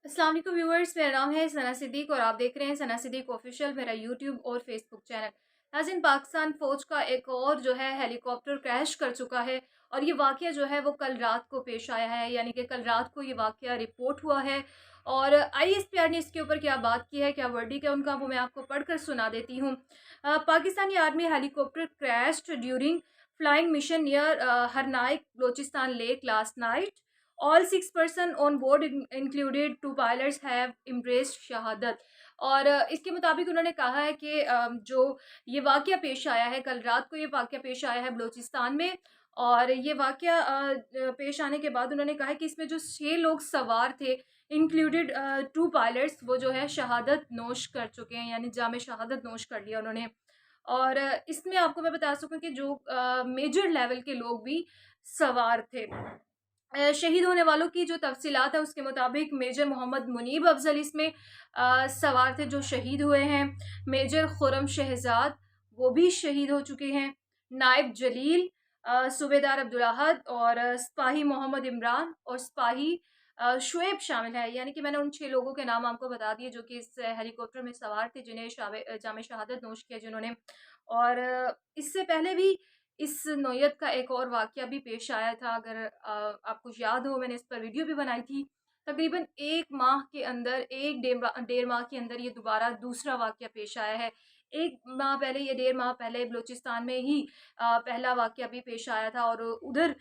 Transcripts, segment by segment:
अस्सलाम वालेकुम व्यूअर्स, मेरा नाम है सना सिद्दीक और आप देख रहे हैं सना सिद्दीक ऑफिशियल, मेरा यूट्यूब और फेसबुक चैनल। नाज़रीन, पाकिस्तान फ़ौज का एक और जो है हेलीकॉप्टर क्रैश कर चुका है और ये वाक़या जो है वो कल रात को पेश आया है, यानी कि कल रात को ये वाक़या रिपोर्ट हुआ है। और आईएसपीआर ने इसके ऊपर क्या बात की है, क्या वर्डिक्ट है उनका, वो मैं आपको पढ़कर सुना देती हूँ। Pakistani army helicopter crashed during flying mission near Harnai Balochistan late last night. All 6 person on board included 2 pilots have embraced शहादत। और इसके मुताबिक उन्होंने कहा है कि जो ये वाक़या पेश आया है कल रात को, ये वाक़या पेश आया है बलूचिस्तान में। और ये वाक़या पेश आने के बाद उन्होंने कहा है कि इसमें जो 6 लोग सवार थे, इंक्लूडेड 2 पायलट्स, वो जो है शहादत नोश कर चुके हैं, यानी जाम शहादत नोश कर लिया उन्होंने। और इसमें आपको मैं बता सकूँ कि जो मेजर लेवल के लोग भी सवार थे। शहीद होने वालों की जो तफ़सीलात है उसके मुताबिक मेजर मोहम्मद मुनीब अफ़ज़ल इसमें सवार थे जो शहीद हुए हैं। मेजर खुर्रम शहज़ाद वो भी शहीद हो चुके हैं। नायब जलील, सूबेदार अब्दुल अहद और सिपाही मोहम्मद इमरान और सिपाही शुएब शामिल है। यानी कि मैंने उन 6 लोगों के नाम आपको बता दिए जो कि इस हेलीकॉप्टर में सवार थे, जिन्हें जामे शहादत नोश किया जिन्होंने। और इससे पहले भी इस नौयत का एक और वाक़या भी पेश आया था, अगर आपको याद हो, मैंने इस पर वीडियो भी बनाई थी। तकरीबन 1 माह के अंदर, 1 डेढ़ माह के अंदर ये दोबारा दूसरा वाक़या पेश आया है। 1 माह पहले, ये डेढ़ माह पहले बलूचिस्तान में ही पहला वाक़या भी पेश आया था। और उधर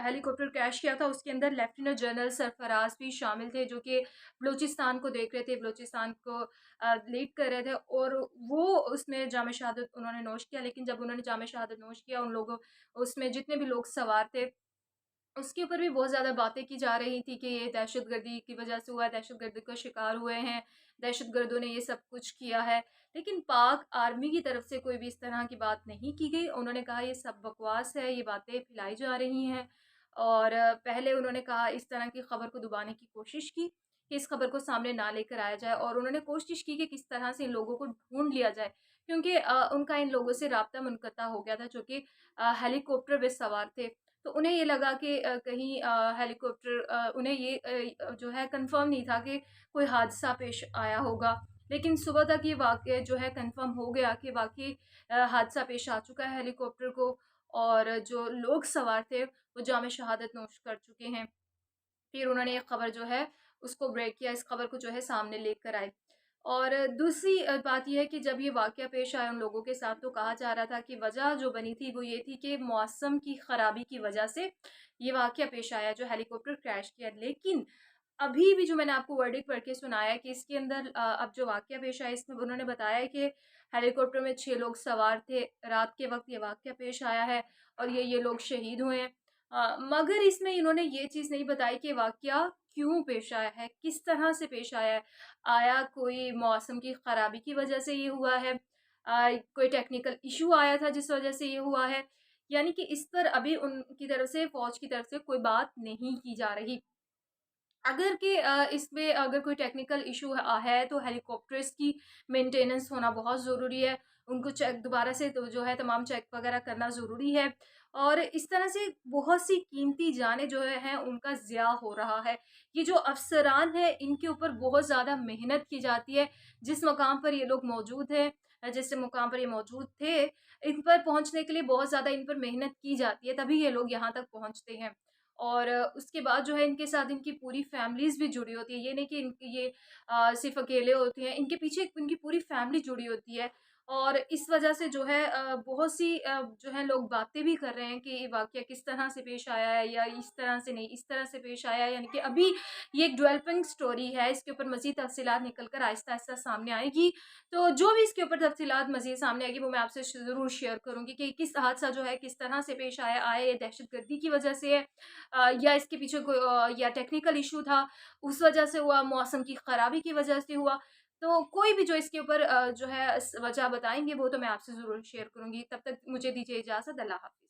हेलीकॉप्टर क्रैश किया था उसके अंदर लेफ्टिनेंट जनरल सरफराज भी शामिल थे, जो कि बलूचिस्तान को देख रहे थे, बलूचिस्तान को लीड कर रहे थे। और वो उसमें जाम शहादत उन्होंने नोश किया। लेकिन जब उन्होंने जाम शहादत नोश किया, उन लोगों उसमें जितने भी लोग सवार थे, उसके ऊपर भी बहुत ज़्यादा बातें की जा रही थी कि ये दहशतगर्दी की वजह से हुआ है, दहशतगर्दी का शिकार हुए हैं, दहशतगर्दों ने ये सब कुछ किया है। लेकिन पाक आर्मी की तरफ से कोई भी इस तरह की बात नहीं की गई। उन्होंने कहा ये सब बकवास है, ये बातें फैलाई जा रही हैं। और पहले उन्होंने कहा, इस तरह की खबर को दबाने की कोशिश की कि इस खबर को सामने ना लेकर आया जाए। और उन्होंने कोशिश की कि किस तरह से इन लोगों को ढूंढ लिया जाए, क्योंकि उनका इन लोगों से राब्ता मुनक़ता हो गया था जो कि हेलीकॉप्टर में सवार थे। तो उन्हें ये लगा कि कहीं हेलीकॉप्टर, उन्हें ये जो है कंफर्म नहीं था कि कोई हादसा पेश आया होगा। लेकिन सुबह तक ये वाक़या जो है कंफर्म हो गया कि वाक़ई हादसा पेश आ चुका है हेलीकॉप्टर को। और जो लोग सवार थे वो जाम शहादत नोश कर चुके हैं। फिर उन्होंने ये खबर जो है उसको ब्रेक किया, इस खबर को जो है सामने लेकर आए। और दूसरी बात ये है कि जब ये वाक़या पेश आया उन लोगों के साथ, तो कहा जा रहा था कि वजह जो बनी थी वो ये थी कि मौसम की ख़राबी की वजह से ये वाक़या पेश आया जो हेलीकॉप्टर क्रैश किया। लेकिन अभी भी जो मैंने आपको वर्डिक्ट पढ़ के सुनाया है कि इसके अंदर अब जो वाक़या पेश आया, इसमें उन्होंने बताया है कि हेलीकॉप्टर में 6 लोग सवार थे, रात के वक़्त ये वाक़या पेश आया है और ये लोग शहीद हुए हैं। मगर इसमें इन्होंने ये चीज़ नहीं बताई कि वाक़या क्यों पेश आया है, किस तरह से पेश आया है। आया कोई मौसम की ख़राबी की वजह से ये हुआ है? कोई टेक्निकल इश्यू आया था जिस वजह से ये हुआ है? यानी कि इस पर अभी उनकी तरफ से, फ़ौज की तरफ से कोई बात नहीं की जा रही। अगर कि इसमें अगर कोई टेक्निकल इशू है तो हेलीकॉप्टर्स की मेंटेनेंस होना बहुत ज़रूरी है। उनको चेक दोबारा से, तो जो है तमाम चेक वगैरह करना ज़रूरी है। और इस तरह से बहुत सी कीमती जानें जो हैं उनका ज़िया हो रहा है। ये जो अफ़सरान हैं इनके ऊपर बहुत ज़्यादा मेहनत की जाती है। जिस मुकाम पर ये लोग मौजूद हैं, जिस मुकाम पर ये मौजूद थे, इन पर पहुँचने के लिए बहुत ज़्यादा इन पर मेहनत की जाती है, तभी ये लोग यहाँ तक पहुँचते हैं। और उसके बाद जो है इनके साथ इनकी पूरी फैमिलीज़ भी जुड़ी होती है। ये नहीं कि ये सिर्फ़ अकेले होते हैं, इनके पीछे इनकी पूरी फैमिली जुड़ी होती है। और इस वजह से जो है बहुत सी जो है लोग बातें भी कर रहे हैं कि ये वाक़या किस तरह से पेश आया है, या इस तरह से नहीं, इस तरह से पेश आया है। यानी कि अभी ये एक डेवलपिंग स्टोरी है, इसके ऊपर मज़ीद तफ़सीलात निकल कर आहिस्ता-आहिस्ता सामने आएगी। तो जो भी इसके ऊपर तफ़सीलात मज़ीद सामने आएगी वो मैं आपसे ज़रूर शेयर करूँगी कि किस हादसा जो है किस तरह से पेश आया, ये दहशतगर्दी की वजह से है, या इसके पीछे कोई या टेक्निकल इशू था, उस वजह से हुआ, मौसम की ख़राबी की वजह से हुआ। तो कोई भी जो इसके ऊपर जो है वजह बताएँगे वो तो मैं आपसे ज़रूर शेयर करूँगी। तब तक मुझे दीजिए इजाज़त। अल्लाह हाफ़िज़।